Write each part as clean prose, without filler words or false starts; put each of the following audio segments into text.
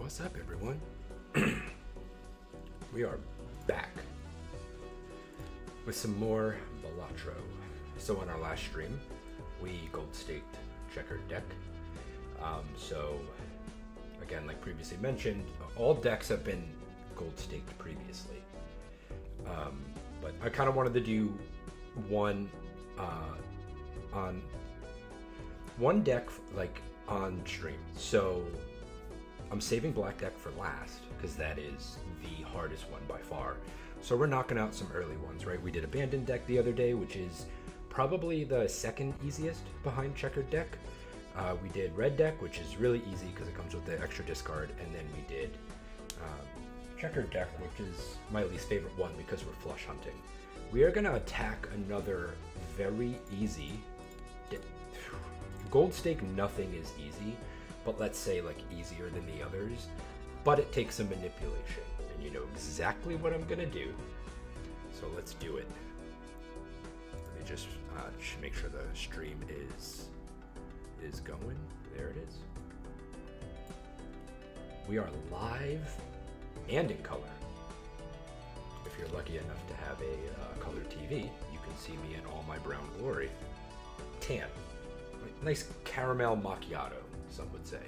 What's up, everyone? We are back with some more Balatro. So on our last stream, we gold staked checkered deck. So again, like previously mentioned, all decks have been gold staked previously. But I kind of wanted to do one on one deck like on stream. So I'm saving black deck for last because that is the hardest one by far. So we're knocking out some early ones, right? We did abandoned deck the other day, which is probably the second easiest behind checkered deck. We did red deck, which is really easy because it comes with the extra discard, and then we did checkered deck, which is my least favorite one because we're flush hunting. We are going to attack another very easy gold stake. Nothing is easy, but let's say like easier than the others, but it takes some manipulation, and you know exactly what I'm gonna do. So let's do it. Let me just make sure the stream is going. There it is. We are live and in color. If you're lucky enough to have a color TV, you can see me in all my brown glory. Tan. Nice caramel macchiato, some would say.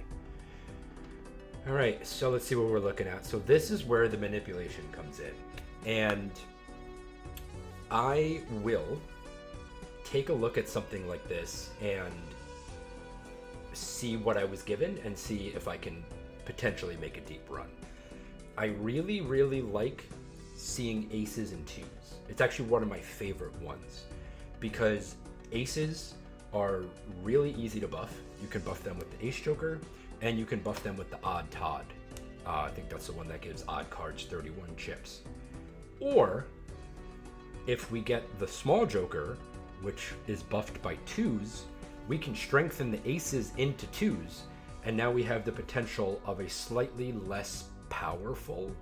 All right, so let's see what we're looking at. So this is where the manipulation comes in. And I will take a look at something like this and see what I was given and see if I can potentially make a deep run. I really, really like seeing aces and twos. It's actually one of my favorite ones because aces are really easy to buff. You can buff them with the ace joker, and you can buff them with the odd Todd. I think that's the one that gives odd cards 31 chips. Or if we get the small joker, which is buffed by twos, we can strengthen the aces into twos, and now we have the potential of a slightly less powerful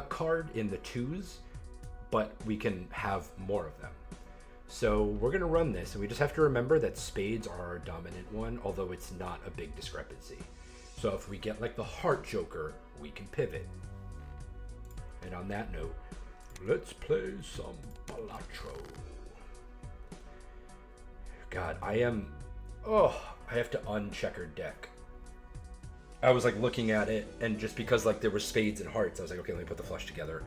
card in the twos, but we can have more of them. So we're going to run this, and we just have to remember that spades are our dominant one, although it's not a big discrepancy. So if we get like the heart joker, we can pivot. And on that note, let's play some Balatro. God, I have to uncheckered deck. I was like looking at it, and just because like there were spades and hearts, I was like, okay, let me put the flush together.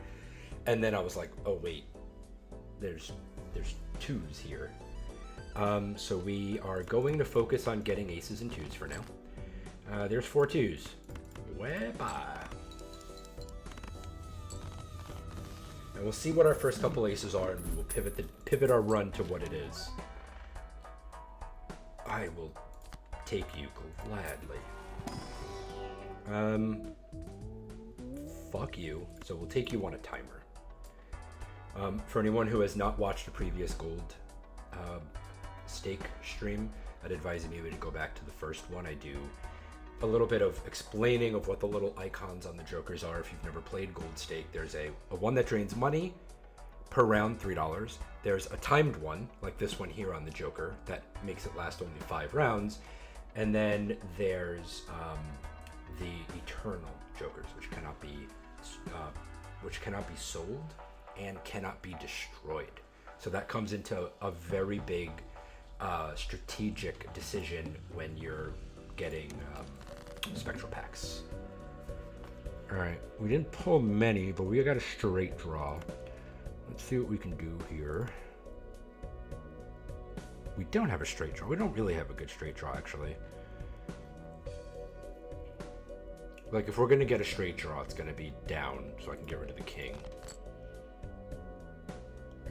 And then I was like, oh wait, there's twos here. So we are going to focus on getting aces and twos for now. There's 4 twos. Whereby. And we'll see what our first couple aces are, and we will pivot our run to what it is. I will take you gladly. Fuck you. So we'll take you on a timer. For anyone who has not watched a previous gold stake stream, I'd advise you maybe to go back to the first one. I do a little bit of explaining of what the little icons on the jokers are. If you've never played gold stake, there's a one that drains money per round, $3. There's a timed one, like this one here on the joker, that makes it last only 5 rounds. And then there's the eternal jokers, which cannot be sold and cannot be destroyed. So that comes into a very big strategic decision when you're getting spectral packs. All right, we didn't pull many, but we got a straight draw. Let's see what we can do here. We don't have a straight draw. We don't really have a good straight draw, actually. Like, if we're gonna get a straight draw, it's gonna be down, so I can get rid of the king.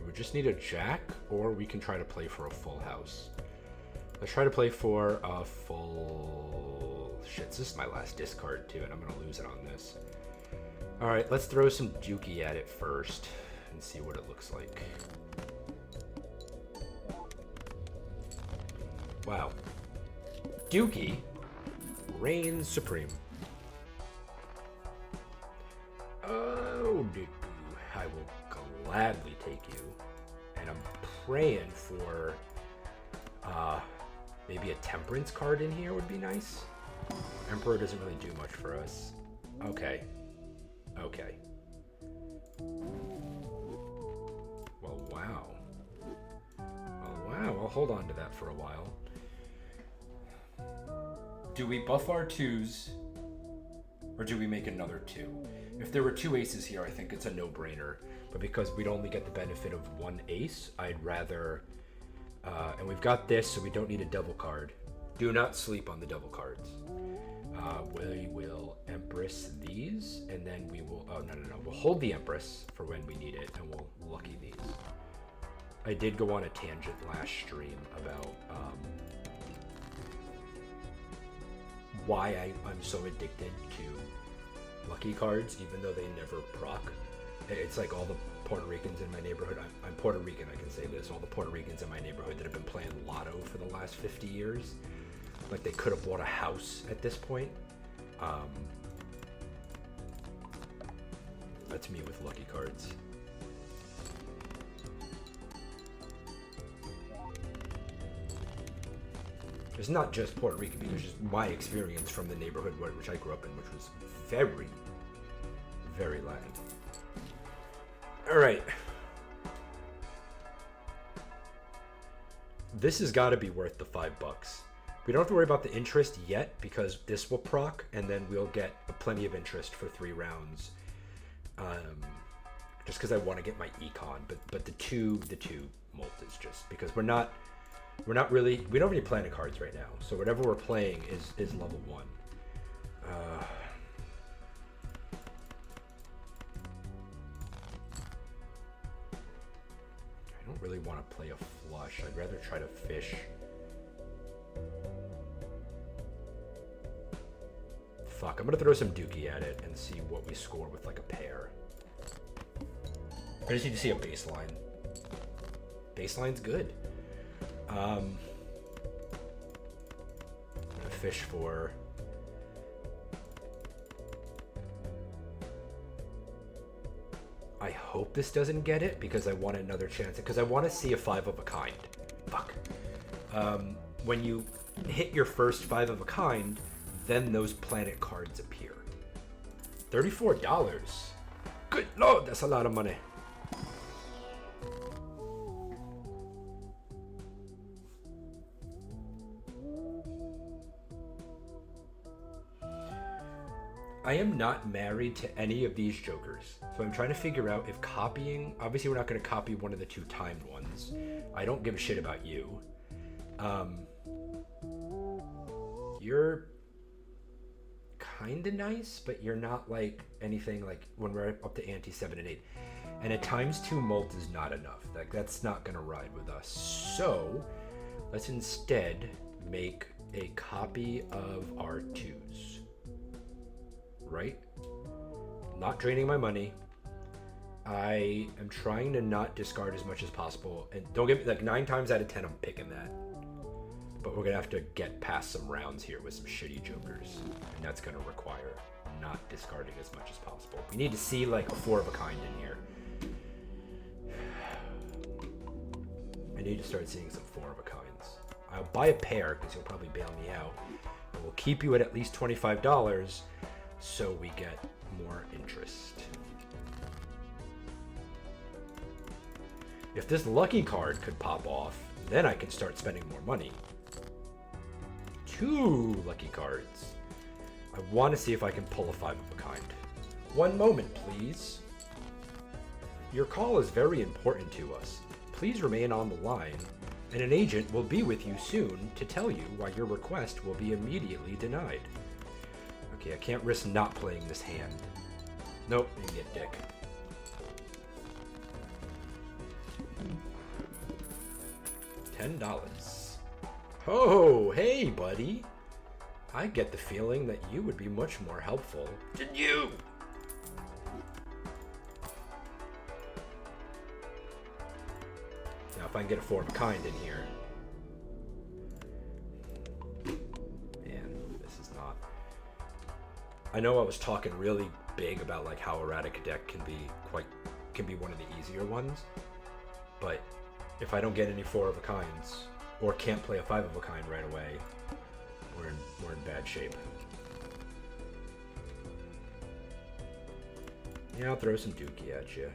We just need a jack, or we can try to play for a full house. Let's try to play for a full... Shit, this is my last discard, too, and I'm gonna lose it on this. Alright, let's throw some dookie at it first, and see what it looks like. Wow. Dookie reigns supreme. Oh, I will gladly take you. And I'm praying for maybe a temperance card in here would be nice. Emperor doesn't really do much for us. Okay. Okay. Well, wow. Well, wow. I'll hold on to that for a while. Do we buff our 2s, or do we make another 2? If there were 2 aces here, I think it's a no-brainer. But because we'd only get the benefit of 1 ace, I'd rather... and we've got this, so we don't need a double card. Do not sleep on the double cards. We will Empress these, and then we will... Oh, no. We'll hold the Empress for when we need it, and we'll lucky these. I did go on a tangent last stream about why I'm so addicted to lucky cards, even though they never proc. It's like all the Puerto Ricans in my neighborhood. I'm Puerto Rican, I can say this. All the Puerto Ricans in my neighborhood that have been playing Lotto for the last 50 years. Like, they could have bought a house at this point. That's me with lucky cards. It's not just Puerto Rican, because it's just my experience from the neighborhood which I grew up in, which was very, very Latin. All right. This has got to be worth the $5. We don't have to worry about the interest yet, because this will proc, and then we'll get plenty of interest for 3 rounds. Just because I want to get my econ, but the two molt is just because we don't have any planet cards right now, so whatever we're playing is level 1. I don't really want to play a flush. I'd rather try to fish. Fuck, I'm gonna throw some dookie at it and see what we score with like a pair. I just need to see a baseline. Baseline's good. I'm gonna fish for... I hope this doesn't get it, because I want another chance, because I want to see a 5 of a kind. Fuck. When you hit your first 5 of a kind, then those planet cards appear. $34. Good lord, that's a lot of money. I am not married to any of these jokers, so I'm trying to figure out if copying... Obviously, we're not going to copy one of the 2 timed ones. I don't give a shit about you. You're kind of nice, but you're not like anything like when we're up to ante 7 and 8. And at times 2 molt is not enough. Like, that's not going to ride with us. So let's instead make a copy of our 2s. Right? Not draining my money. I am trying to not discard as much as possible. And don't get me, like 9 times out of 10, I'm picking that. But we're going to have to get past some rounds here with some shitty jokers. And that's going to require not discarding as much as possible. We need to see like a 4 of a kind in here. I need to start seeing some 4 of a kinds. I'll buy a pair because you'll probably bail me out. And we'll keep you at least $25 so we get more interest. If this lucky card could pop off, then I can start spending more money. 2 lucky cards. I want to see if I can pull a 5 of a kind. One moment, please. Your call is very important to us. Please remain on the line, and an agent will be with you soon to tell you why your request will be immediately denied. Okay, I can't risk not playing this hand. Nope, you get dick. $10. Oh, hey, buddy. I get the feeling that you would be much more helpful than you. Now, if I can get a 4 of a kind in here. Man, this is not... I know I was talking really big about like how Erratic Deck can be one of the easier ones, but if I don't get any 4 of a kinds or can't play a 5 of a kind right away, we're in bad shape. Yeah, I'll throw some dookie at you.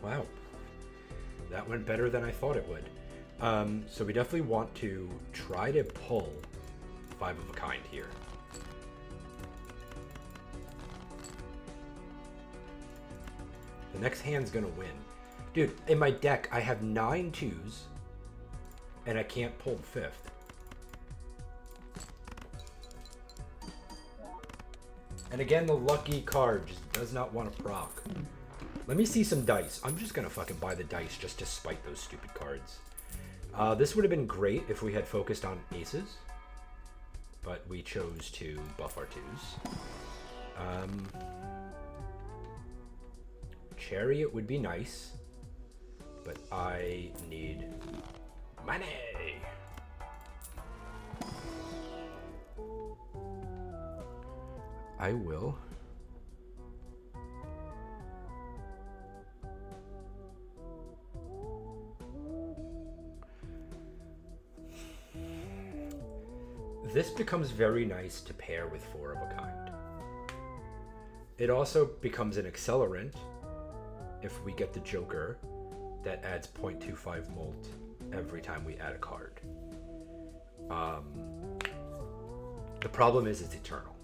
Wow. That went better than I thought it would. So we definitely want to try to pull 5 of a kind here. The next hand's gonna win. Dude, in my deck, I have 9 twos, and I can't pull the 5th. And again, the lucky card just does not want to proc. Let me see some dice. I'm just gonna fucking buy the dice just to spite those stupid cards. This would have been great if we had focused on aces, but we chose to buff our twos. Chariot would be nice, but I need money. I will. This becomes very nice to pair with 4 of a kind. It also becomes an accelerant if we get the Joker that adds 0.25 molt every time we add a card. The problem is it's eternal.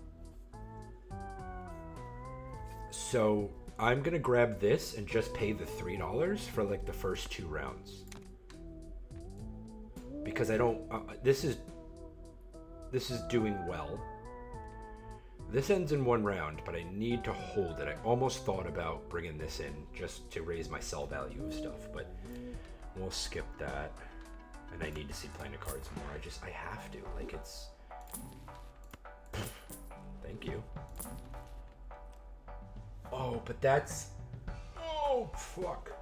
So I'm gonna grab this and just pay the $3 for like the first 2 rounds. Because I don't, this is doing well. This ends in 1 round, but I need to hold it. I almost thought about bringing this in just to raise my sell value of stuff, but we'll skip that. And I need to see playing the cards more. I have to. Like, it's... Thank you. Oh, but that's... Oh, fuck.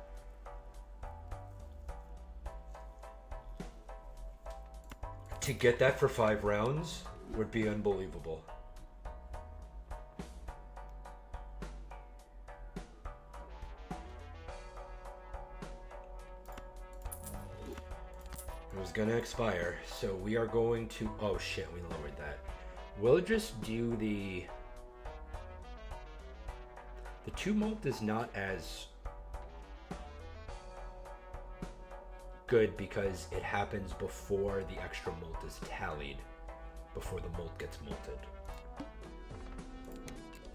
To get that for 5 rounds would be unbelievable. It was gonna expire, so we are going to... Oh shit, we lowered that. We'll just do the 2 molt is not as good because it happens before the extra molt is tallied, before the molt gets molted.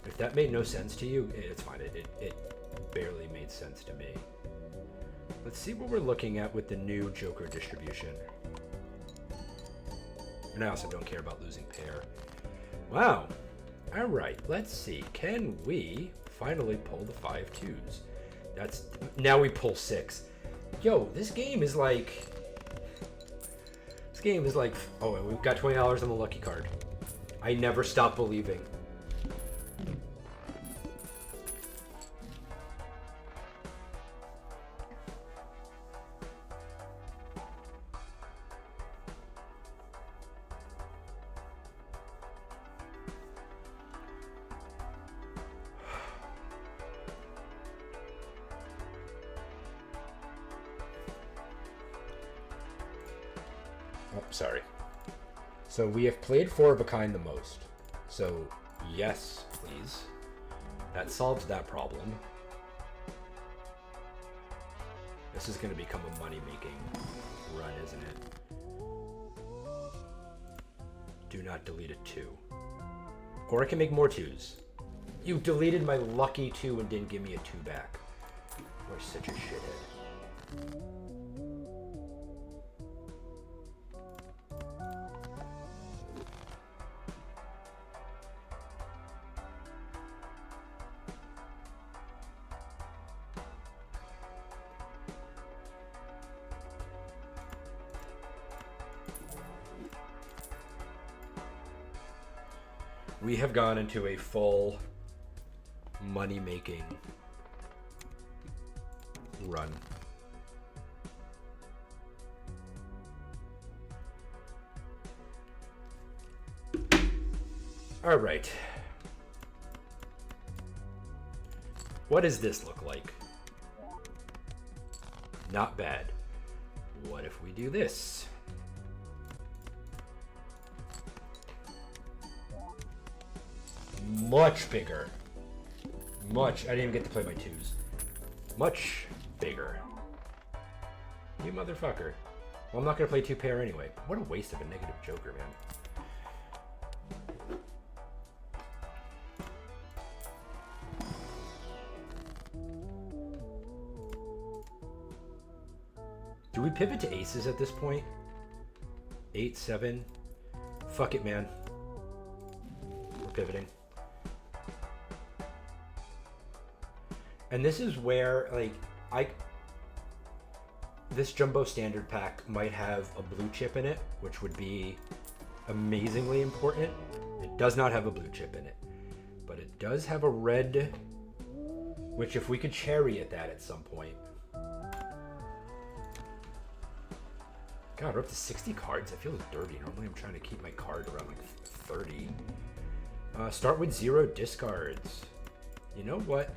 If that made no sense to you, it's fine. It barely made sense to me. Let's see what we're looking at with the new Joker distribution. And I also don't care about losing pair. Wow. All right, let's see. Can we finally pull the 5 twos? That's... Now we pull 6. Yo, this game is like... Oh, and we've got $20 on the lucky card. I never stop believing. Oh, sorry. So we have played 4 of a kind the most. So yes, please. That solves that problem. This is going to become a money-making run, isn't it? Do not delete a 2. Or I can make more 2s. You deleted my lucky 2 and didn't give me a 2 back. You're such a shithead. We have gone into a full money-making run. All right. What does this look like? Not bad. What if we do this? Much bigger. Much. I didn't even get to play my twos. Much bigger. You motherfucker. Well, I'm not going to play two pair anyway. But what a waste of a negative joker, man. Do we pivot to aces at this point? 8, 7. Fuck it, man. We're pivoting. And this is where, like, this jumbo standard pack might have a blue chip in it, which would be amazingly important. It does not have a blue chip in it, but it does have a red, which if we could chariot that at some point. God, we're up to 60 cards. That feels dirty. Normally I'm trying to keep my card around like 30. Start with 0 discards. You know what?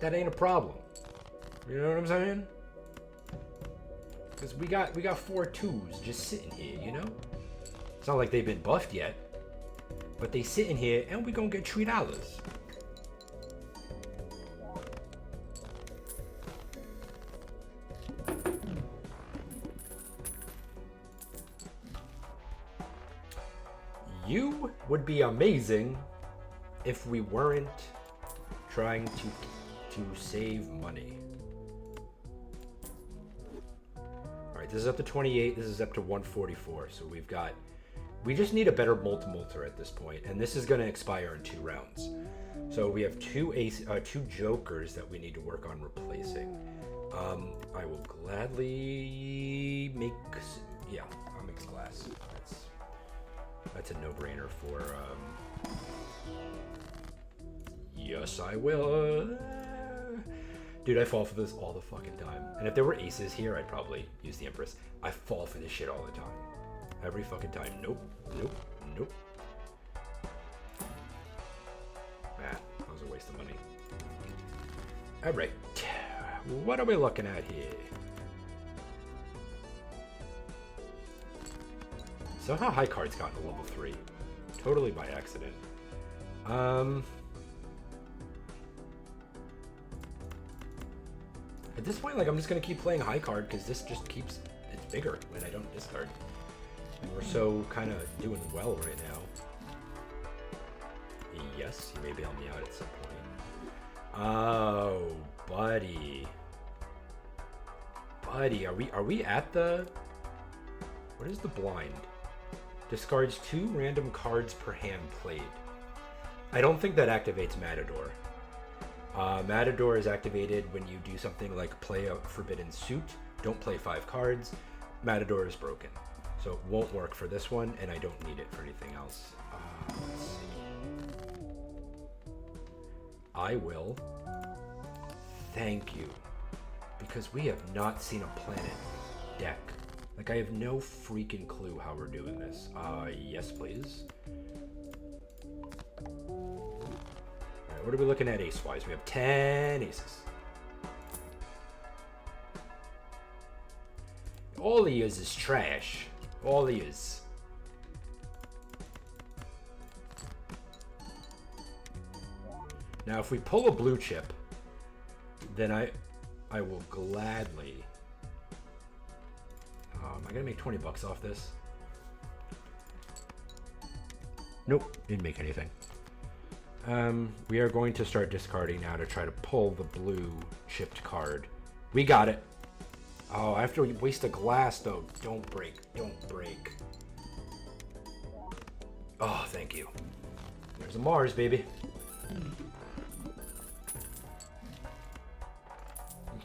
That ain't a problem. You know what I'm saying? Because we got 4 twos just sitting here, you know? It's not like they've been buffed yet. But they sitting here and we gonna get $3. You would be amazing if we weren't trying to save money. Alright, this is up to 28, this is up to 144, so we just need a better multi-multer at this point, and this is going to expire in 2 rounds. So we have two jokers that we need to work on replacing. I will gladly make, yeah, I'll mix glass. That's a no-brainer for, yes, I will. Dude, I fall for this all the fucking time. And if there were aces here, I'd probably use the Empress. I fall for this shit all the time. Every fucking time. Nope, nope, nope. Ah, that was a waste of money. All right, what are we looking at here? Somehow high cards got to level 3. Totally by accident. At this point, like, I'm just gonna keep playing high card because this just keeps, it's bigger when I don't discard. And we're so kind of doing well right now. Yes, you may bail me out at some point. Oh, buddy. Buddy, are we at the, what is the blind? Discards 2 random cards per hand played. I don't think that activates Matador. Matador is activated when you do something like play a forbidden suit, don't play 5 cards. Matador is broken. So it won't work for this one, and I don't need it for anything else. Let's see. I will thank you, because we have not seen a planet deck. Like, I have no freaking clue how we're doing this. Yes, please. Alright, what are we looking at ace-wise? We have 10 aces. All he is trash. All he is. Now, if we pull a blue chip, then I will gladly... am I gonna make 20 bucks off this? Nope, didn't make anything. We are going to start discarding now to try to pull the blue chipped card. We got it. Oh, I have to waste a glass though. Don't break, don't break. Oh, thank you. There's a Mars, baby.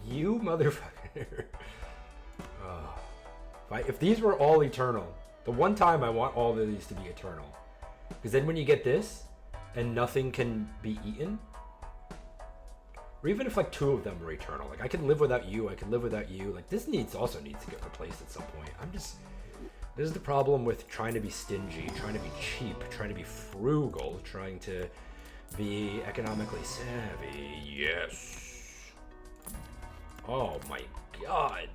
You motherfucker. Oh. If these were all eternal, the one time I want all of these to be eternal. Because then when you get this, and nothing can be eaten, or even if like 2 of them were eternal, like I can live without you, I can live without you, like this also needs to get replaced at some point. This is the problem with trying to be stingy, trying to be cheap, trying to be frugal, trying to be economically savvy. Yes. Oh my god.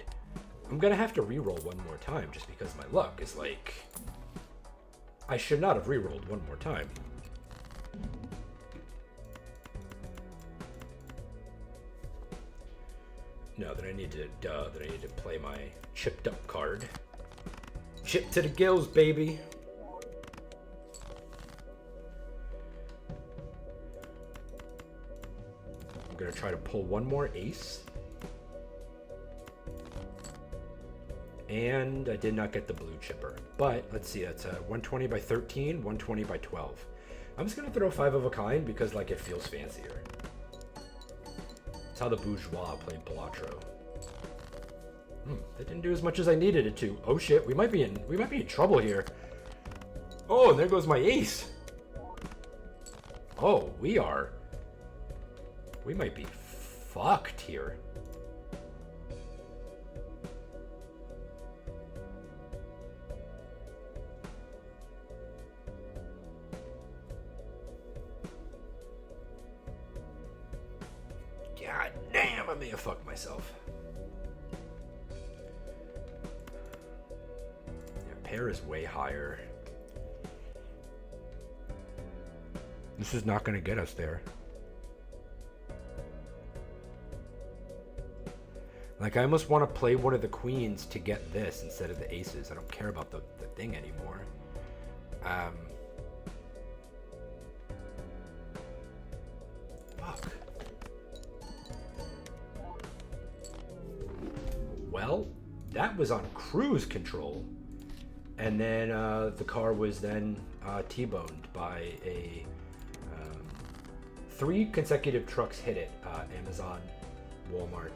I'm gonna have to re-roll one more time just because my luck is like... I should not have re-rolled one more time. No, then I need to play my chipped up card. Chip to the gills, baby. I'm gonna try to pull one more ace. And I did not get the blue chipper. But let's see, that's a 120 by 13, 120 by 12. I'm just gonna throw 5 of a kind because like it feels fancier. That's how the bourgeois played Balatro. That didn't do as much as I needed it to. Oh shit, we might be in trouble here. Oh, and there goes my ace. Oh, we might be fucked here. God damn, I may have fucked myself. Yeah, pair is way higher. This is not going to get us there. Like, I almost want to play one of the queens to get this instead of the aces. I don't care about the thing anymore. Fuck. Well, that was on cruise control. And then the car was then T-boned by a... 3 consecutive trucks hit it. Amazon, Walmart,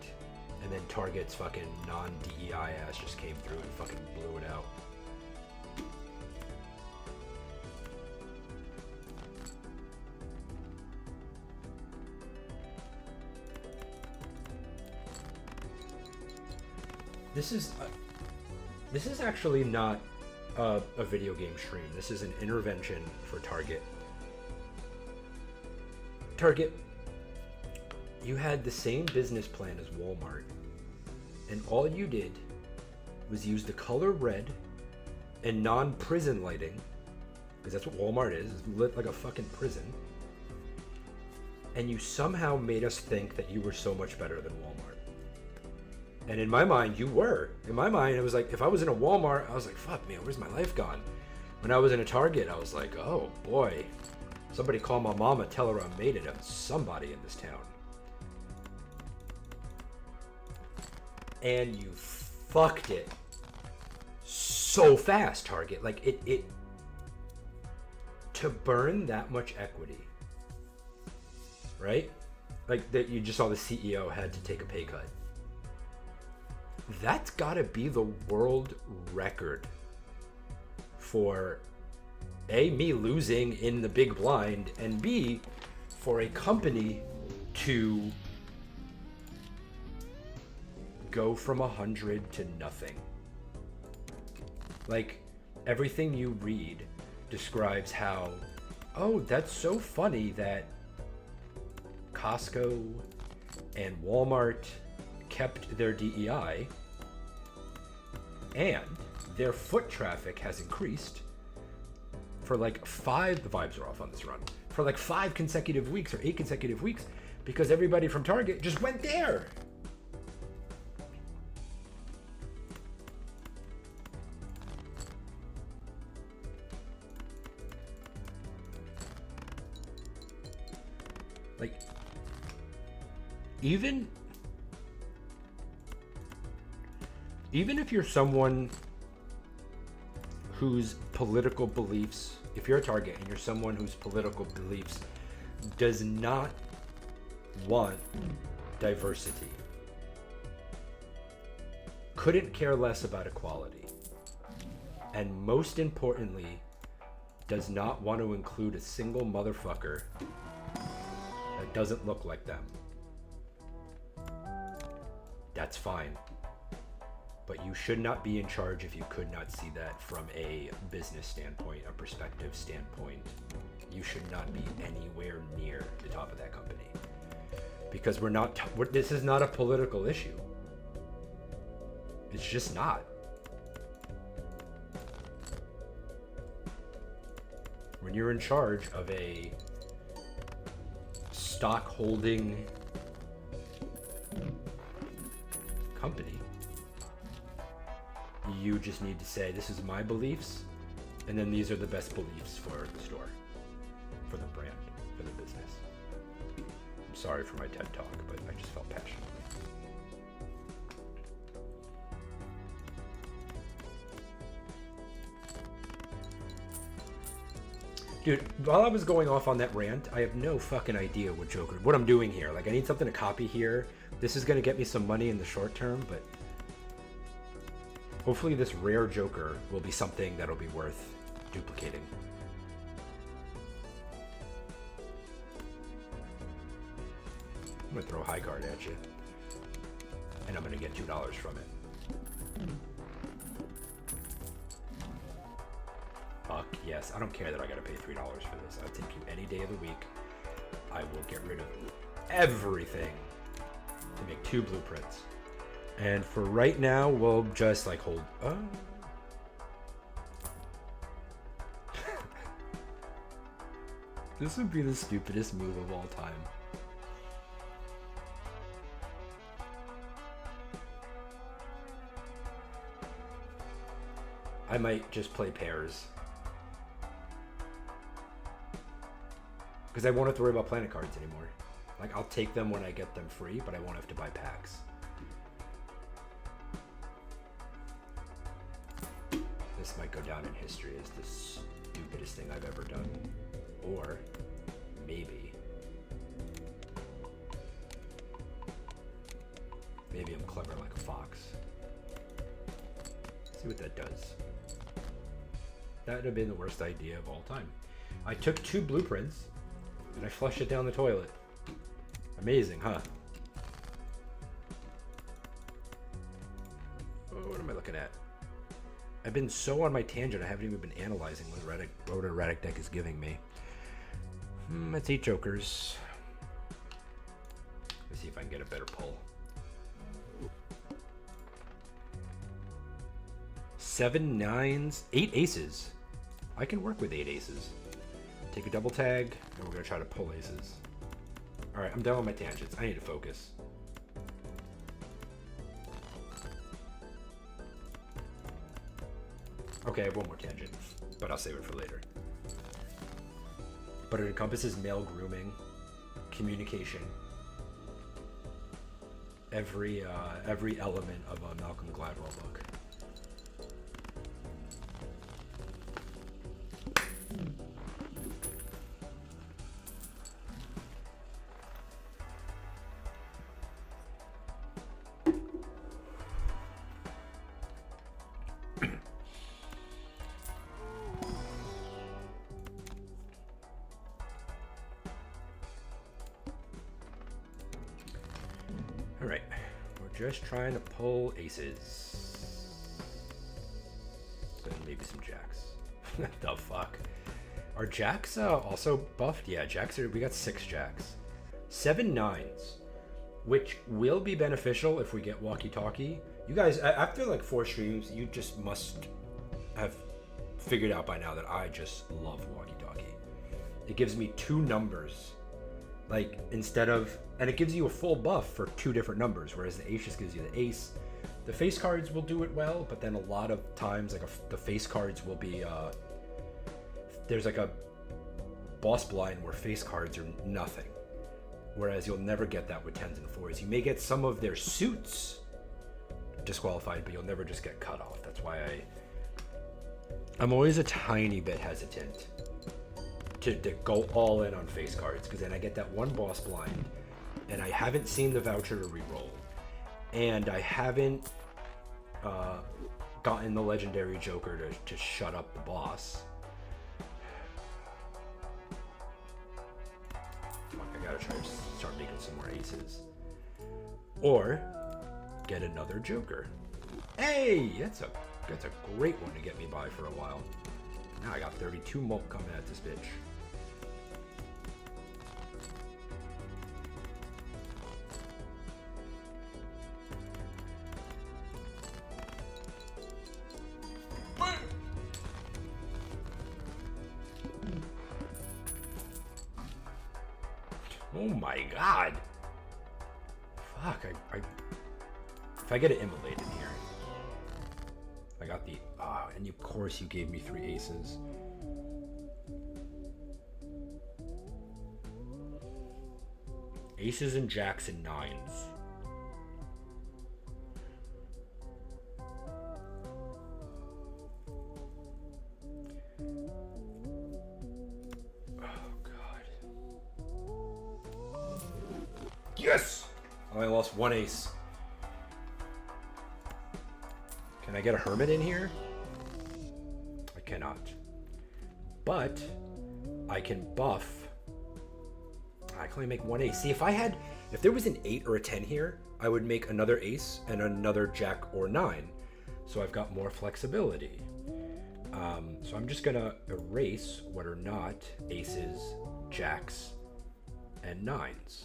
and then Target's fucking non-DEI ass just came through and fucking blew it out. This is actually not a video game stream. This is an intervention for Target. Target, you had the same business plan as Walmart, and all you did was use the color red and non-prison lighting, because that's what Walmart is. It's lit like a fucking prison. And you somehow made us think that you were so much better than Walmart. And in my mind, you were. In my mind, it was like, if I was in a Walmart, I was like, fuck, man, where's my life gone? When I was in a Target, I was like, oh, boy. Somebody call my mama, tell her I made it. I'm somebody in this town. And you fucked it so fast, Target. Like, it to burn that much equity, right? Like, that you just saw the CEO had to take a pay cut. That's gotta be the world record for A, me losing in the big blind, and B, for a company to go from 100 to nothing. Like, everything you read describes how, oh, that's so funny that Costco and Walmart kept their DEI and their foot traffic has increased for like 5, the vibes are off on this run, for like 5 consecutive weeks or 8 consecutive weeks because everybody from Target just went there. Like, even if you're someone whose political beliefs, if you're a Target and you're someone whose political beliefs does not want diversity, couldn't care less about equality, and most importantly, does not want to include a single motherfucker that doesn't look like them, that's fine. But you should not be in charge if you could not see that from a business standpoint, a perspective standpoint. You should not be anywhere near the top of that company. Because this is not a political issue. It's just not. When you're in charge of a stock holding company, you just need to say, this is my beliefs, and then these are the best beliefs for the store, for the brand, for the business. I'm sorry for my TED Talk, but I just felt passionately. Dude, while I was going off on that rant, I have no fucking idea what I'm doing here. Like, I need something to copy here. This is gonna get me some money in the short term, but hopefully this rare Joker will be something that'll be worth duplicating. I'm gonna throw a high card at you, and I'm gonna get $2 from it. Fuck yes, I don't care that I gotta pay $3 for this. I'll take you any day of the week. I will get rid of everything to make 2 blueprints. And for right now, we'll just like hold. This would be the stupidest move of all time. I might just play pairs. Because I won't have to worry about planet cards anymore. Like, I'll take them when I get them free, but I won't have to buy packs. This might go down in history as the stupidest thing I've ever done. Or maybe I'm clever like a fox. See what that does. That would have been the worst idea of all time. I took 2 blueprints and I flushed it down the toilet. Amazing, huh? Oh, what am I looking at? I've been so on my tangent, I haven't even been analyzing what Erratic Deck is giving me. Let's 8 jokers. Let's see if I can get a better pull. 7 nines, 8 aces. I can work with 8 aces. Take a double tag, and we're gonna try to pull aces. All right, I'm done with my tangents. I need to focus. Okay, I have one more tangent, but I'll save it for later. But it encompasses male grooming, communication, every element of a Malcolm Gladwell book. Alright, we're just trying to pull aces. And maybe some jacks. The fuck? Are jacks also buffed? Yeah, jacks we got 6 jacks. 7 nines, which will be beneficial if we get walkie-talkie. You guys, after like 4 streams, you just must have figured out by now that I just love walkie-talkie. It gives me 2 numbers. Like, instead of, and it gives you a full buff for 2 different numbers, whereas the ace just gives you the ace. The face cards will do it well, but then a lot of times, like the face cards will be, there's like a boss blind where face cards are nothing. Whereas you'll never get that with 10s and 4s. You may get some of their suits disqualified, but you'll never just get cut off. That's why I'm always a tiny bit hesitant to go all in on face cards, because then I get that one boss blind, and I haven't seen the voucher to reroll, and I haven't gotten the legendary Joker to shut up the boss. Fuck, I gotta try to start making some more aces, or get another Joker. Hey, that's a great one to get me by for a while. Now I got 32 mult coming at this bitch. Oh my god. Fuck, if I get it immolated here. I got the, and of course you gave me 3 aces. Aces and jacks and 9s. Yes! I only lost 1 ace. Can I get a hermit in here? I cannot. But I can buff. I can only make 1 ace. See, if there was an 8 or a 10 here, I would make another ace and another jack or 9. So I've got more flexibility. So I'm just gonna erase what are not aces, jacks, and 9s.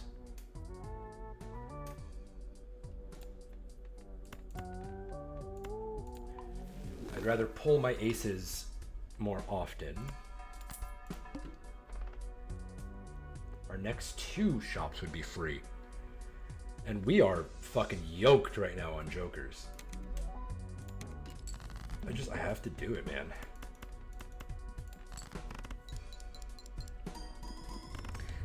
I'd rather pull my aces more often. Our next 2 shops would be free. And we are fucking yoked right now on jokers. I have to do it, man.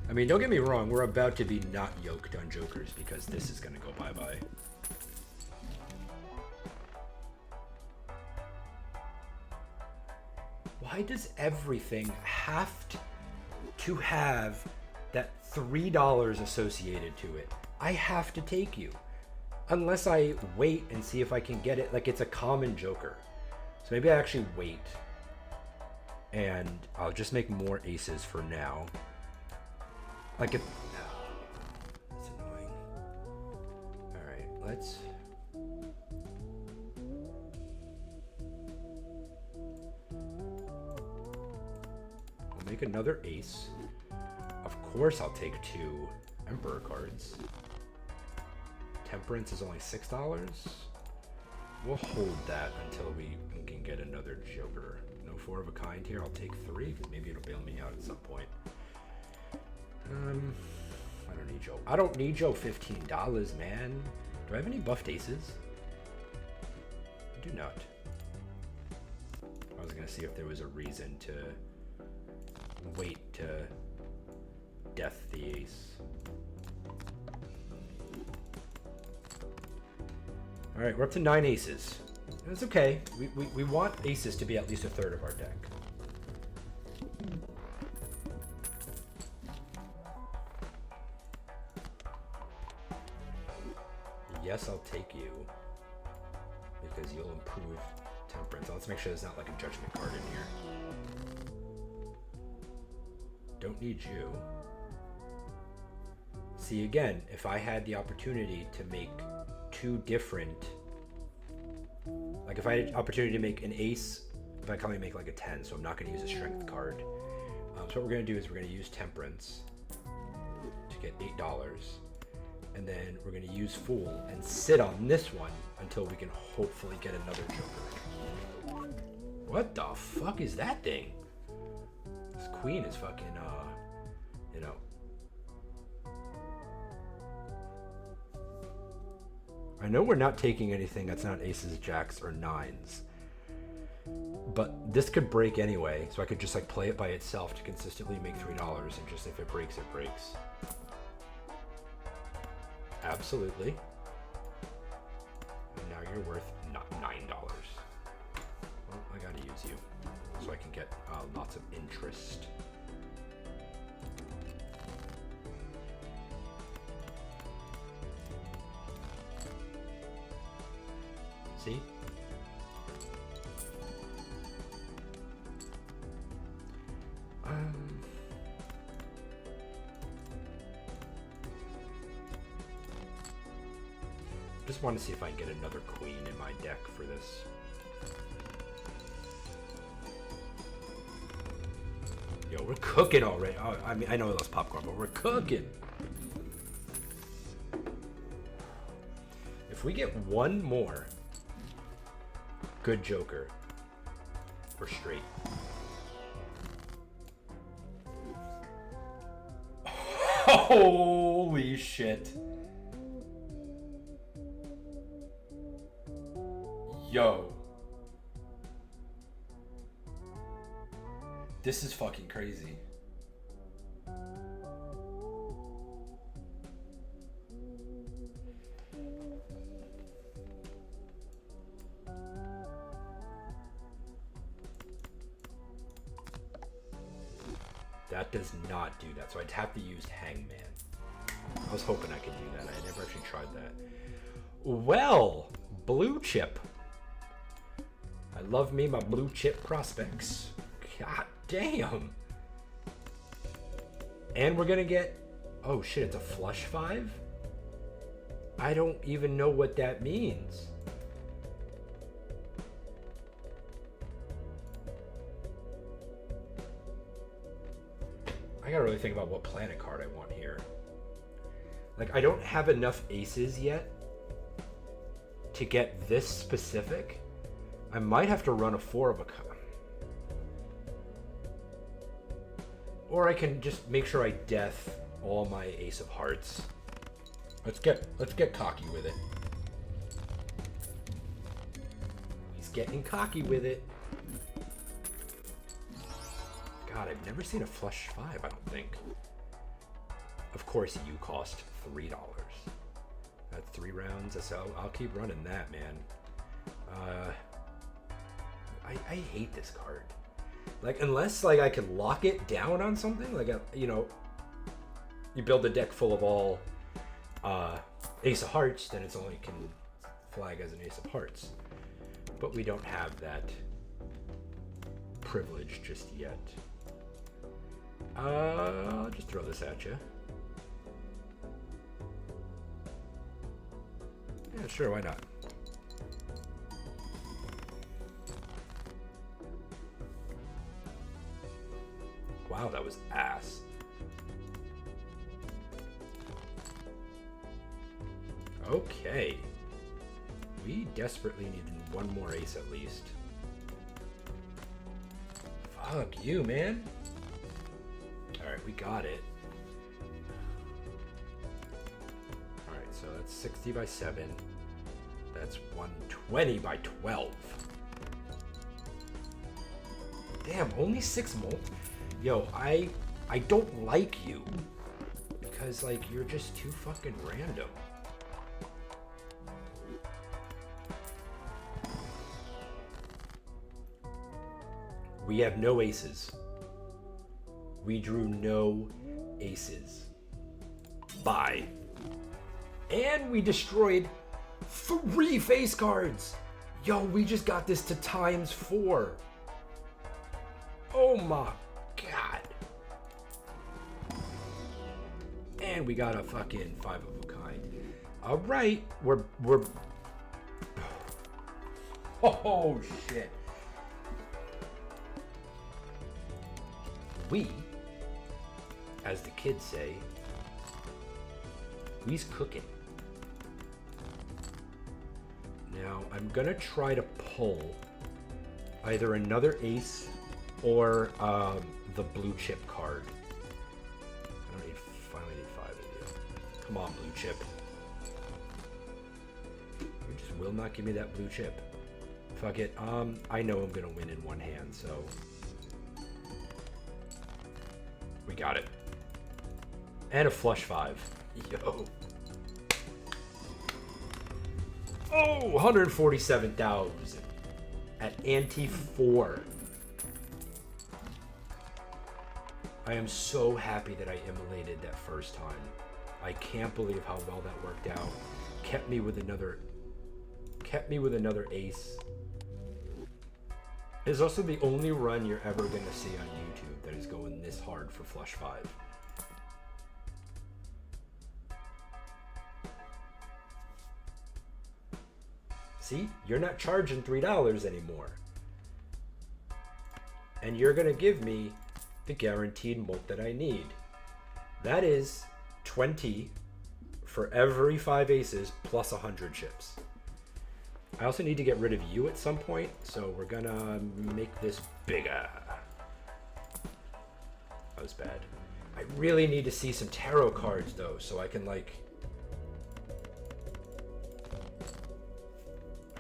I mean, don't get me wrong, we're about to be not yoked on jokers because this is gonna go bye-bye. Why does everything have to have that $3 associated to it? I have to take you. Unless I wait and see if I can get it. Like, it's a common joker. So maybe I actually wait. And I'll just make more aces for now. Like, if... That's annoying. Alright, let's... Make another ace. Of course I'll take 2 Emperor cards. Temperance is only $6. We'll hold that until we can get another joker. No 4 of a kind here. I'll take 3 because maybe it'll bail me out at some point. I don't need Joe. I don't need Joe $15, man. Do I have any buffed aces? I do not. I was gonna see if there was a reason to wait to death the ace. All right, we're up to 9 aces. That's okay. We want aces to be at least a third of our deck. Yes, I'll take you because you'll improve temperance. Let's make sure there's not like a judgment card in here. Don't need you. See, again, if I had the opportunity to make 2 different, like if I had an opportunity to make an ace, if I can only make like a 10, so I'm not going to use a strength card. So what we're going to do is we're going to use temperance to get $8, and then we're going to use fool and sit on this one until we can hopefully get another joker. What the fuck is that thing? This queen is fucking, you know. I know we're not taking anything that's not aces, jacks, or 9s. But this could break anyway, so I could just like play it by itself to consistently make $3, and just if it breaks, it breaks. Absolutely. And now you're worth not $9. Well, I gotta use you so I can get lots of interest. See? Just want to see if I can get another queen in my deck for this. Yo, we're cooking already. Oh, I mean, I know it was popcorn, but we're cooking. If we get one more good joker, we're straight. Holy shit. Yo. This is fucking crazy. That does not do that, so I'd have to use Hangman. I was hoping I could do that. I never actually tried that. Well, blue chip. I love me my blue chip prospects. God damn. And we're gonna get, oh shit, it's a flush 5? I don't even know what that means. I gotta really think about what planet card I want here. Like, I don't have enough aces yet to get this specific. I might have to run a 4 of a kind. Or I can just make sure I death all my ace of hearts. Let's get cocky with it. He's getting cocky with it. God, I've never seen a flush 5, I don't think. Of course, you cost $3. That's 3 rounds, so I'll keep running that, man. I hate this card. Like, unless, like, I can lock it down on something, like, you know, you build a deck full of all ace of hearts, then it's only can flag as an ace of hearts. But we don't have that privilege just yet. I'll just throw this at you. Yeah, sure, why not? Wow, that was ass. Okay. We desperately need one more ace at least. Fuck you, man. Alright, we got it. Alright, so that's 60 by 7. That's 120 by 12. Damn, only 6 more? Yo, I don't like you. Because, like, you're just too fucking random. We have no aces. We drew no aces. Bye. And we destroyed 3 face cards. Yo, we just got this to ×4. Oh my god. And we got a fucking 5 of a kind. All right, we're oh shit. We, as the kids say, we's cooking. Now I'm gonna try to pull either another ace or the blue chip card. Finally need 5 of you. Come on, blue chip. You just will not give me that blue chip. Fuck it. I know I'm gonna win in one hand, so we got it. And a flush 5. Yo. Oh, 147,000 at ante 4. I am so happy that I immolated that first time. I can't believe how well that worked out. Kept me with another ace. It's also the only run you're ever gonna see on YouTube that is going this hard for flush 5. See, you're not charging $3 anymore. And you're gonna give me the guaranteed molt that I need. That is 20 for every 5 aces plus 100 chips. I also need to get rid of you at some point, so we're gonna make this bigger. That was bad. I I really need to see some tarot cards though, so I can like...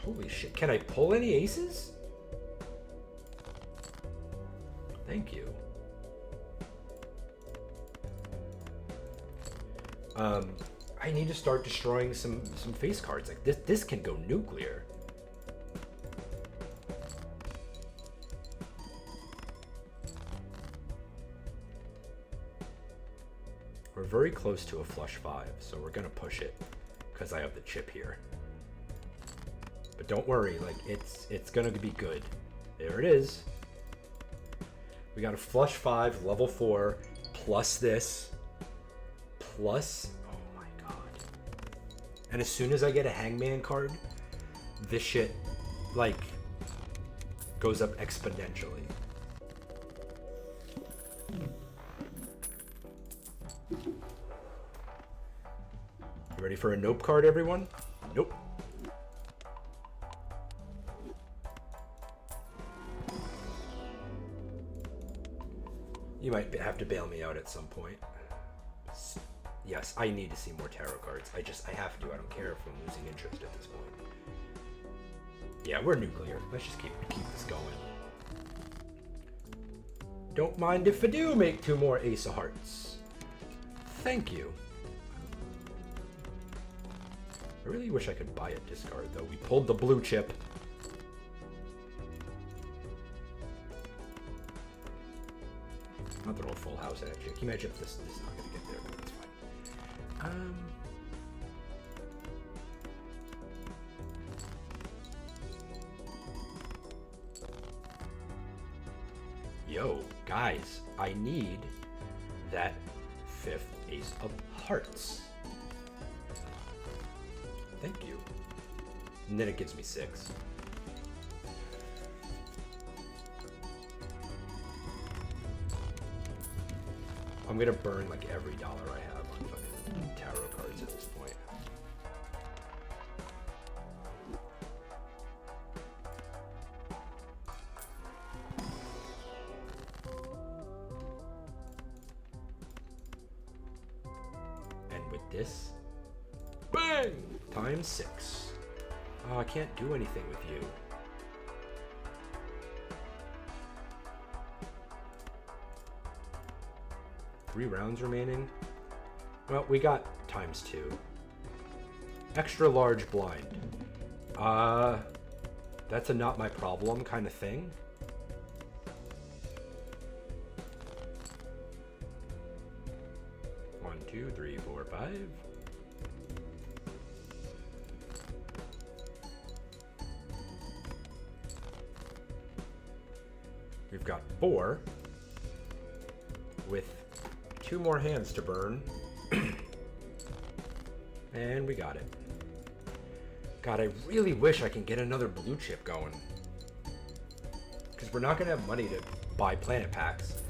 Holy shit, can I pull any aces? Thank you. I need to start destroying some face cards. Like this can go nuclear. We're very close to a flush 5, so we're gonna push it because I have the chip here. But don't worry, like it's gonna be good. There it is. We got a flush 5, level 4, plus this, plus, oh my god. And as soon as I get a hangman card, this shit, like, goes up exponentially. You ready for a nope card, everyone? Nope. You might have to bail me out at some point. Yes, I need to see more tarot cards. I have to. I don't care if I'm losing interest at this point. Yeah, we're nuclear. Let's just keep this going. Don't mind if I do make 2 more Ace of Hearts. Thank you. I really wish I could buy a discard, though. We pulled the blue chip. Not that old full house actually. Can you imagine if this is not going to get there? But that's fine. Yo, guys, I need that 5th Ace of Hearts. Thank you. And then it gives me 6. I'm gonna burn like every dollar I have on fucking tarot cards at this point. And with this, bang! Times 6. Oh, I can't do anything with you. Three rounds remaining. Well, we got times 2. Extra large blind. That's a not my problem kind of thing. One, two, three, four, 5. We've got 4 with 2 more hands to burn. And we got it. God, I really wish I can get another blue chip going. Because we're not going to have money to buy planet packs.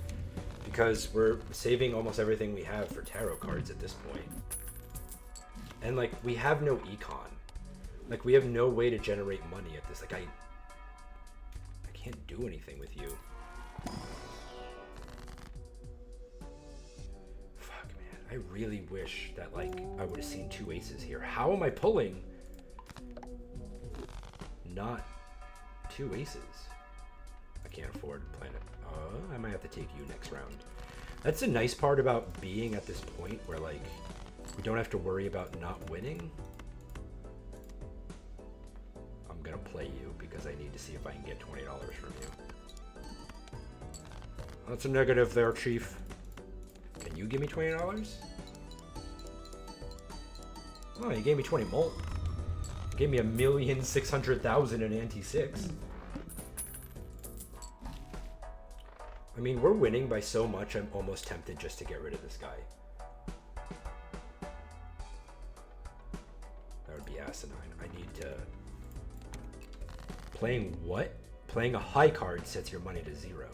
Because we're saving almost everything we have for tarot cards at this point. And like, we have no econ. Like, we have no way to generate money at this. Like, I can't do anything with you. I really wish that, like, I would have seen 2 aces here. How am I pulling not 2 aces? I can't afford planet. I might have to take you next round. That's the nice part about being at this point where, like, we don't have to worry about not winning. I'm gonna play you because I need to see if I can get $20 from you. That's a negative there, Chief. Can you give me $20? Oh, he gave me 20 molt. He gave me 1,600,000 in anti-6. I mean, we're winning by so much, I'm almost tempted just to get rid of this guy. That would be asinine. I need to... Playing what? Playing a high card sets your money to 0.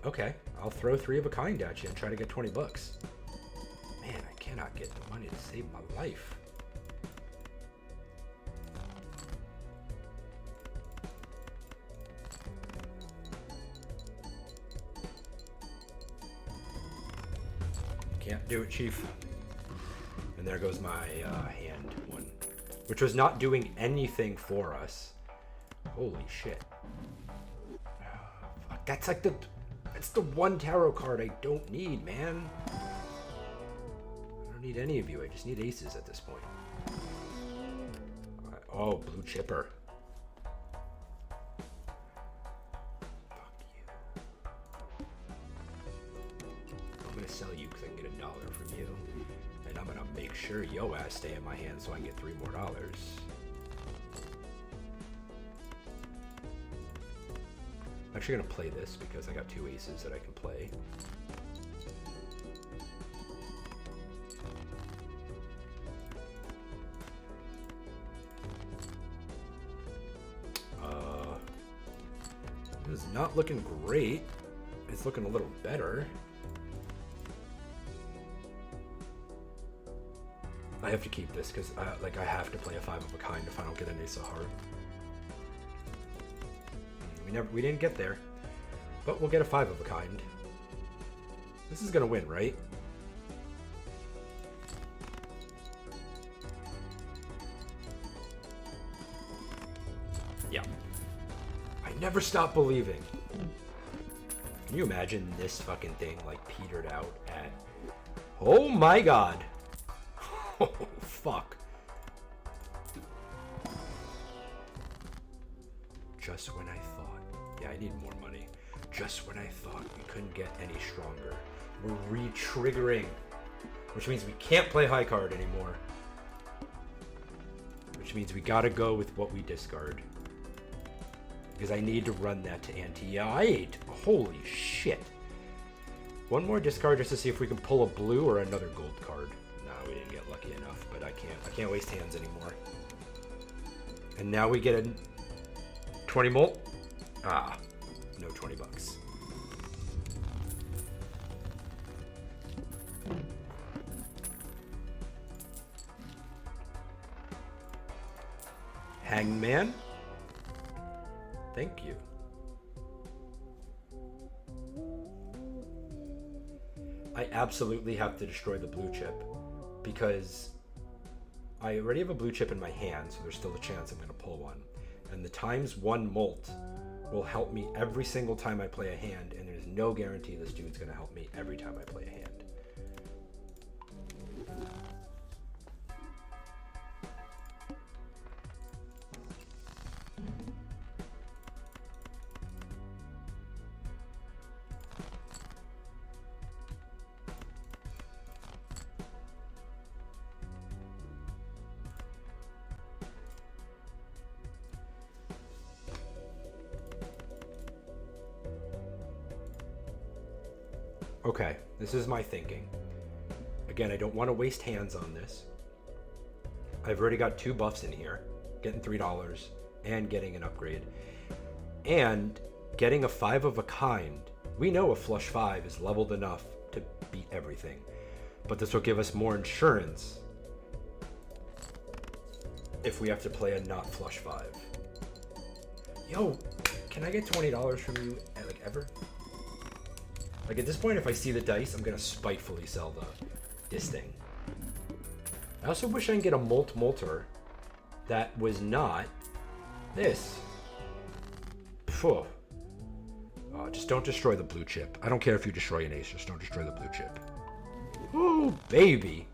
Okay, I'll throw 3 of a kind at you and try to get 20 bucks. Man, I cannot get the money to save my life. Can't do it, Chief. And there goes my hand one, which was not doing anything for us. Holy shit. Fuck, that's like that's the one tarot card I don't need, man. I don't need any of you. I just need aces at this point. Oh, blue chipper. Fuck you. I'm gonna sell you because I can get $1 from you. And I'm gonna make sure yo ass stay in my hand so I can get $3 more. I'm actually gonna play this because I got 2 aces that I can play. This is not looking great. It's looking a little better. I have to keep this because I have to play a 5 of a kind if I don't get an ace of heart. We didn't get there, but we'll get a 5 of a kind. This is gonna win, right? Yeah. I never stop believing. Can you imagine this fucking thing like petered out at... Oh my god. Oh, fuck. Just when I thought... Yeah, I need more money. Just when I thought we couldn't get any stronger. We're re-triggering. Which means we can't play high card anymore. Which means we gotta go with what we discard. Because I need to run that to ante. Yeah, I ate. Holy shit. One more discard just to see if we can pull a blue or another gold card. No, we didn't get lucky enough, but I can't waste hands anymore. And now we get a 20 mult. Ah, no 20 bucks. Hangman. Thank you. I absolutely have to destroy the blue chip because I already have a blue chip in my hand, so there's still a chance I'm going to pull one. And the ×1 mult will help me every single time I play a hand, and there's no guarantee this dude's going to help me every time I play a hand. Okay, this is my thinking. Again, I don't want to waste hands on this. I've already got 2 buffs in here, getting $3 and getting an upgrade. And getting a 5 of a kind. We know a flush 5 is leveled enough to beat everything. But this will give us more insurance if we have to play a not flush 5. Yo, can I get $20 from you, like, ever? Like, at this point, if I see the dice, I'm gonna spitefully sell this thing. I also wish I can get a Molter that was not this. Phew. Just don't destroy the blue chip. I don't care if you destroy an ace, just don't destroy the blue chip. Ooh, baby.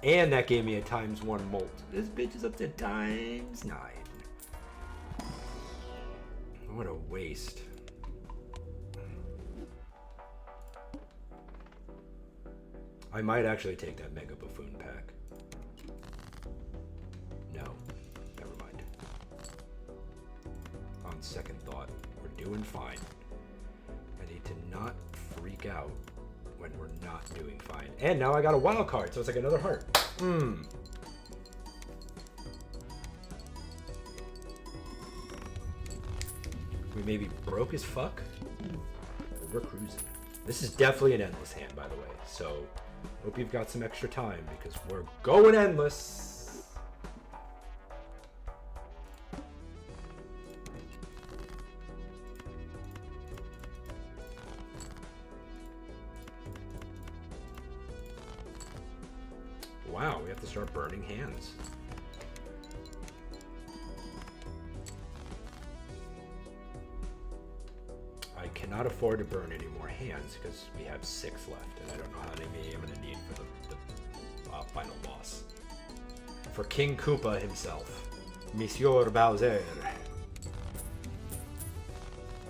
And that gave me a ×1 molt. This bitch is up to ×9. What a waste. I might actually take that Mega Buffoon pack. No, never mind. On second thought, we're doing fine. I need to not freak out when we're not doing fine. And now I got a wild card, so it's like another heart. We maybe broke as fuck. We're cruising. This is definitely an endless hand, by the way, so hope you've got some extra time because we're going endless. wow, we have to start burning hands. I cannot afford to burn any more hands because we have 6 left, and I don't know how many I'm going to need for the final boss. For King Koopa himself, Monsieur Bowser.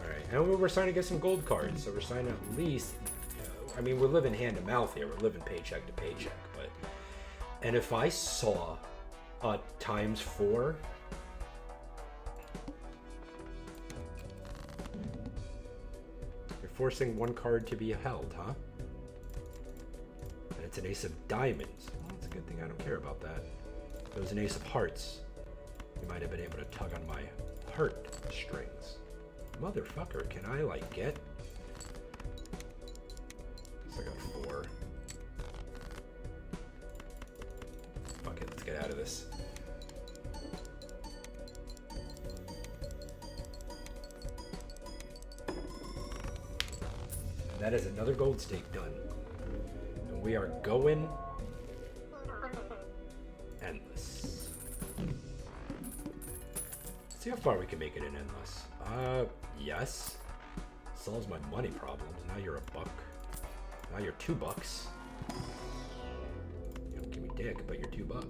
Alright, and we're starting to get some gold cards, so we're starting to at least... I mean, we're living hand to mouth here. We're living paycheck to paycheck, but... And if I saw a ×4... You're forcing one card to be held, huh? And it's an ace of diamonds. Well, it's a good thing I don't care about that. If it was an ace of hearts, you might have been able to tug on my heart strings. Motherfucker, can I, like, get... So I got 4. Fuck it, let's get out of this. And that is another gold stake done. And we are going endless. Let's see how far we can make it in endless. Yes. Solves my money problems. Now you're $1. Now you're $2. You don't give me dick, but you're $2.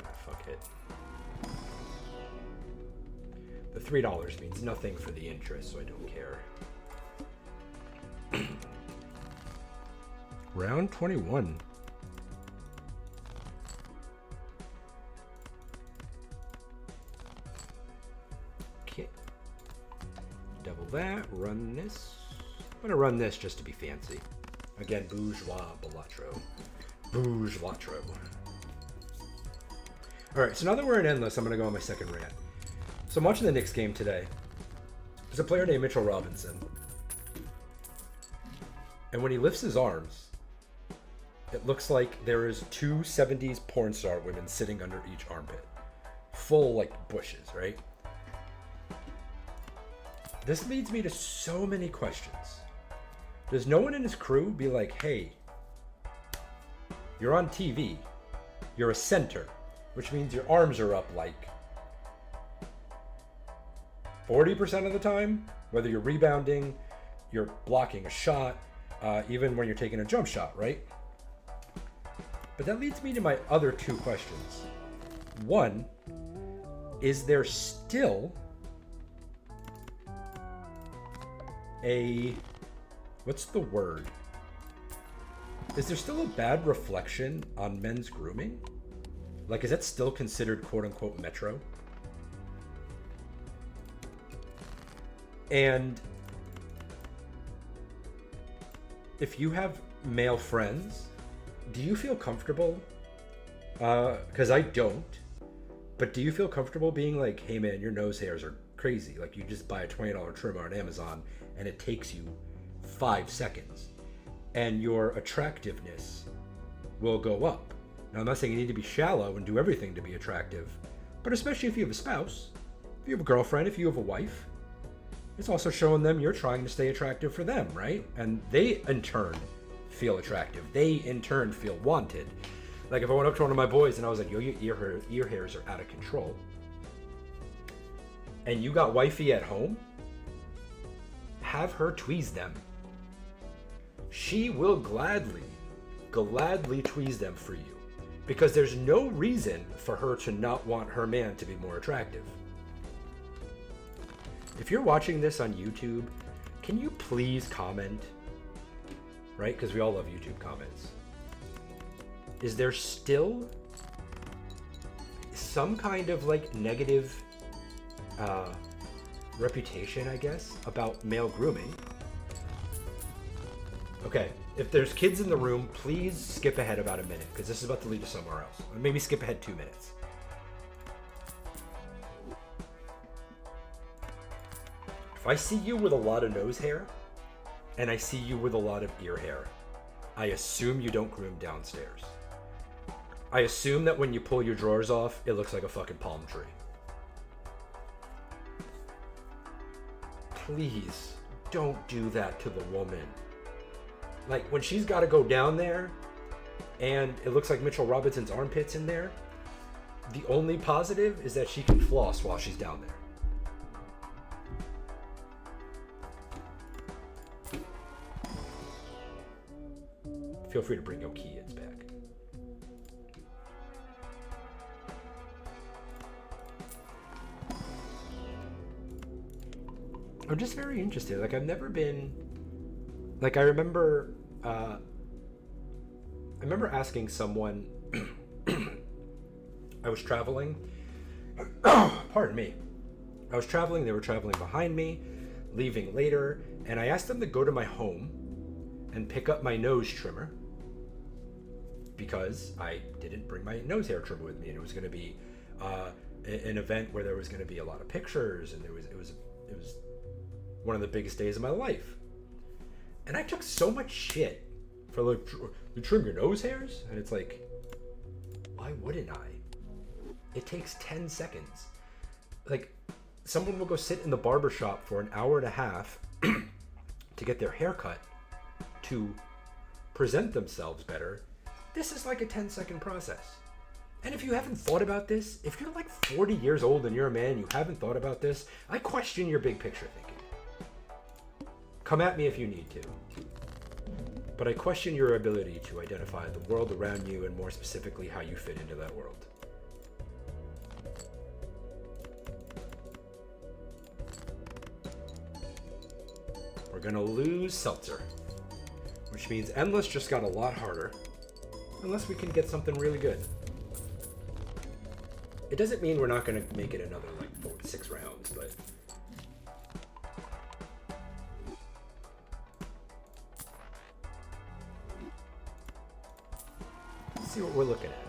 Ah, fuck it. The $3 means nothing for the interest, so I don't care. Round 21. Okay. Double that, run this. I'm gonna run this just to be fancy. Again, bourgeois Balatro. Bourgeois-tro. Alright, so now that we're in endless, I'm gonna go on my second rant. So I'm watching the Knicks game today. There's a player named Mitchell Robinson. And when he lifts his arms, it looks like there is 2 70s porn star women sitting under each armpit. Full, like, bushes, right? This leads me to so many questions. Does no one in his crew be like, hey, you're on TV. You're a center, which means your arms are up, like, 40% of the time? Whether you're rebounding, you're blocking a shot, even when you're taking a jump shot, right? But that leads me to my other 2 questions. One, is there still a... what's the word? Is there still a bad reflection on men's grooming? Like, is that still considered quote-unquote metro? And if you have male friends, do you feel comfortable? Because I don't. But do you feel comfortable being like, hey man, your nose hairs are crazy. Like, you just buy a $20 trimmer on Amazon and it takes you 5 seconds. And your attractiveness will go up. Now, I'm not saying you need to be shallow and do everything to be attractive. But especially if you have a spouse, if you have a girlfriend, if you have a wife, it's also showing them you're trying to stay attractive for them, right? And they, in turn, feel attractive. They, in turn, feel wanted. Like, if I went up to one of my boys and I was like, yo, your ear hairs are out of control, and you got wifey at home, have her tweeze them. She will gladly tweeze them for you. Because there's no reason for her to not want her man to be more attractive. If you're watching this on YouTube, can you please comment? Right? Because we all love YouTube comments. Is there still some kind of, like, negative reputation, I guess, about male grooming? Okay, if there's kids in the room, please skip ahead about a minute, because this is about to lead to somewhere else. Or maybe skip ahead 2 minutes. If I see you with a lot of nose hair, and I see you with a lot of ear hair, I assume you don't groom downstairs. I assume that when you pull your drawers off, it looks like a fucking palm tree. Please, don't do that to the woman. Like, when she's got to go down there And it looks like Mitchell Robinson's armpit's in there. The only positive is that she can floss while she's down there. Feel free to bring your kids back. I'm just very interested. Like, I've never been... Like, I remember asking someone... I was traveling. Pardon me. I was traveling. They were traveling behind me, leaving later. And I asked them to go to my home and pick up my nose trimmer because I didn't bring my nose hair trimmer with me. And it was going to be an event where there was going to be a lot of pictures. And it was one of the biggest days of my life. And I took so much shit for, like, you trim your nose hairs? And it's like, why wouldn't I? It takes 10 seconds. Like, someone will go sit in the barber shop for an hour and a half to get their hair cut, to present themselves better. This is like a 10-second process. And if you haven't thought about this, if you're like 40 years old and you're a man, you haven't thought about this, I question your big picture thinking. Come at me if you need to. But I question your ability to identify the world around you and more specifically how you fit into that world. We're gonna lose Seltzer, which means Endless just got a lot harder, unless we can get something really good. It doesn't mean we're not gonna make it another like 4-6 rounds, but let's see what we're looking at.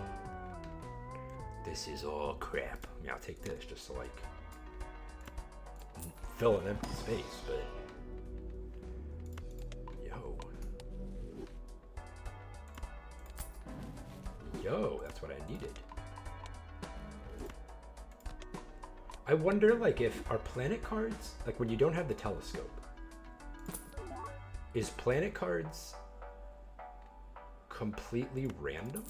This is all crap. I mean, I'll take this just to like fill an empty space, but Yo, that's what I needed. I wonder, like, if our planet cards, like when you don't have the telescope, is planet cards completely random?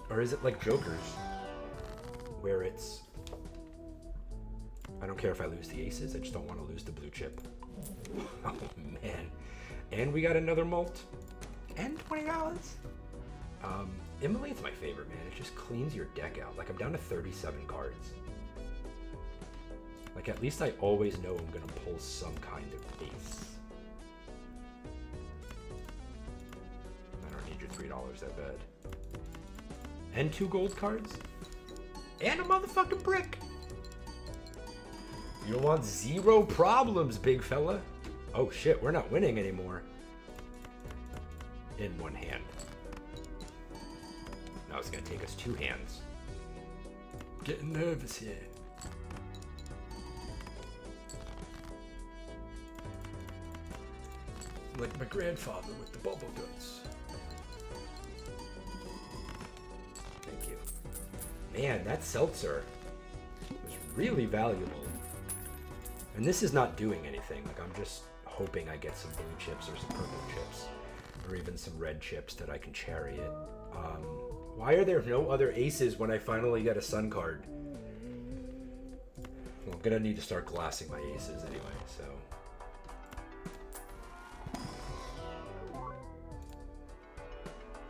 Or is it like Jokers, where it's, I don't care if I lose the aces, I just don't want to lose the blue chip. Oh man. And we got another mult. And $20. Emmolate's my favorite, man. It just cleans your deck out. Like, I'm down to 37 cards. Like, at least I always know I'm gonna pull some kind of ace. I don't need your $3 that bad. And 2 gold cards. And a motherfucking brick. You want 0 problems, big fella. Oh shit, we're not winning anymore. In one hand. Now it's gonna take us 2 hands. Getting nervous here. Like my grandfather with the bubble guts. Thank you. Man, that seltzer was really valuable. And this is not doing anything. Like, I'm just hoping I get some blue chips or some purple chips. Or even some red chips that I can chariot. Why are there no other aces when I finally get a sun card? Well, I'm gonna need to start glassing my aces anyway, so.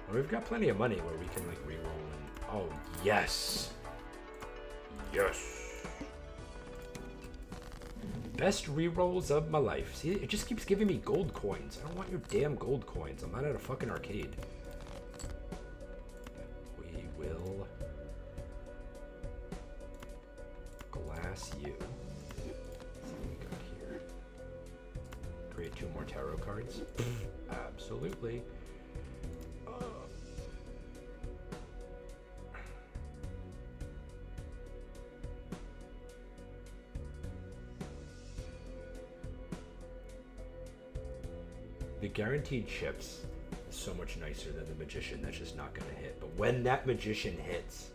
Well, we've got plenty of money where we can, like, re-roll and... Oh, yes! Yes! Best re-rolls of my life. See, it just keeps giving me gold coins. I don't want your damn gold coins. I'm not at a fucking arcade. We will glass you. Let's see what we got here. Create 2 more tarot cards. Absolutely. The guaranteed chips is so much nicer than the magician that's just not going to hit. But when that magician hits,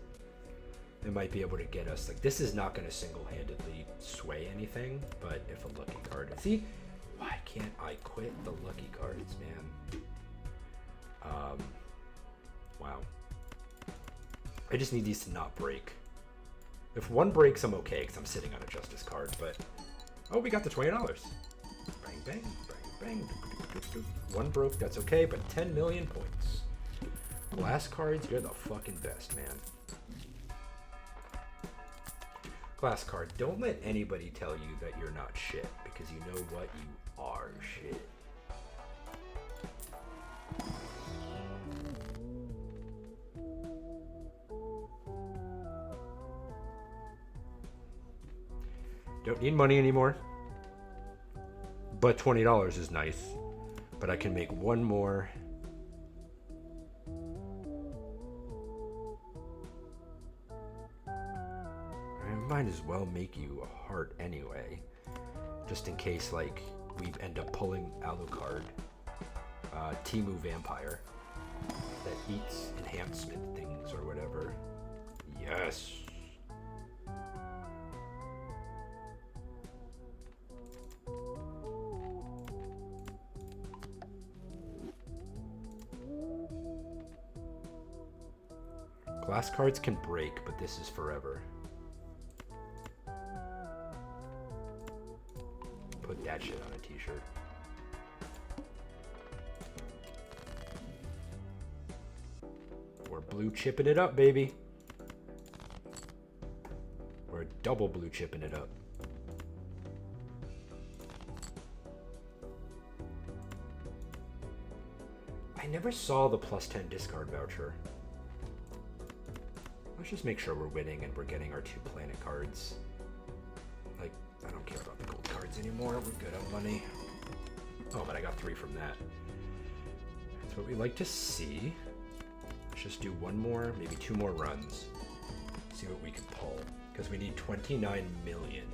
they might be able to get us. Like, this is not going to single-handedly sway anything, but if a lucky card... See, Why can't I quit the lucky cards, man? Wow. I just need these to not break. If one breaks, I'm okay, because I'm sitting on a Justice card, but... Oh, we got the $20. Bang, bang, bang, bang. One broke, that's okay, but 10 million points. Glass cards, you're the fucking best, man. Glass card, don't let anybody tell you that you're not shit, because you know what? You are shit. Don't need money anymore. But $20 is nice. But I can make one more. I might as well make you a heart anyway. Just in case, like, we end up pulling Alucard. Timu Vampire. That eats enhancement things or whatever. Yes. Glass cards can break, but this is forever. Put that shit on a t-shirt. We're blue chipping it up, baby. We're double blue chipping it up. I never saw the +10 discard voucher. Let's just make sure we're winning and we're getting our 2 planet cards. Like, I don't care about the gold cards anymore. We're good on money. Oh, but I got 3 from that. That's what we like to see. Let's just do one more, maybe 2 more runs. See what we can pull. Because we need 29 million.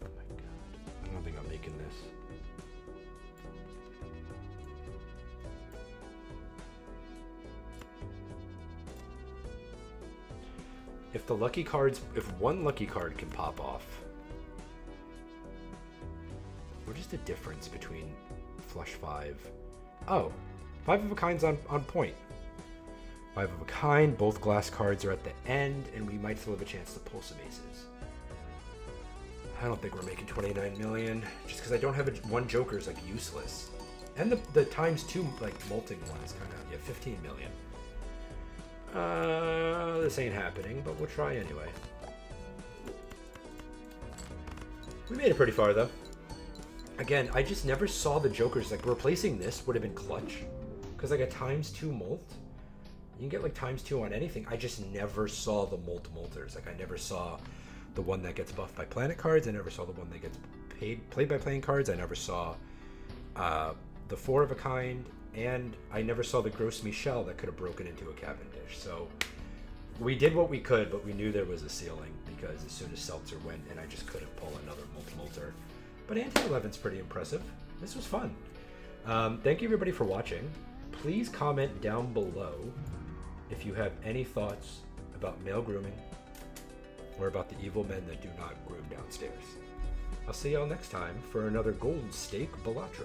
Oh my god. I don't think I'm making this. If the lucky cards, if one lucky card can pop off, what is the difference between flush 5? Oh, 5 of a kind's on point. 5 of a kind, both glass cards are at the end, and we might still have a chance to pull some aces. I don't think we're making 29 million, just because I don't have one joker is like useless. And the ×2 like molting one is kind of, yeah, 15 million. This ain't happening, but we'll try anyway. We made it pretty far, though. Again, I just never saw the jokers. Like, replacing this would have been clutch. Because, like, a ×2 molt, you can get, like, ×2 on anything. I just never saw the molters. Like, I never saw the one that gets buffed by planet cards. I never saw the one that gets played by playing cards. I never saw the 4 of a kind. And I never saw the Gross Michel that could have broken into a Cavendish. So we did what we could, but we knew there was a ceiling because as soon as Seltzer went, and I just couldn't pull another molter. But anti-11's pretty impressive. This was fun. Thank you everybody for watching. Please comment down below if you have any thoughts about male grooming or about the evil men that do not groom downstairs. I'll see y'all next time for another Gold Stake Balatro.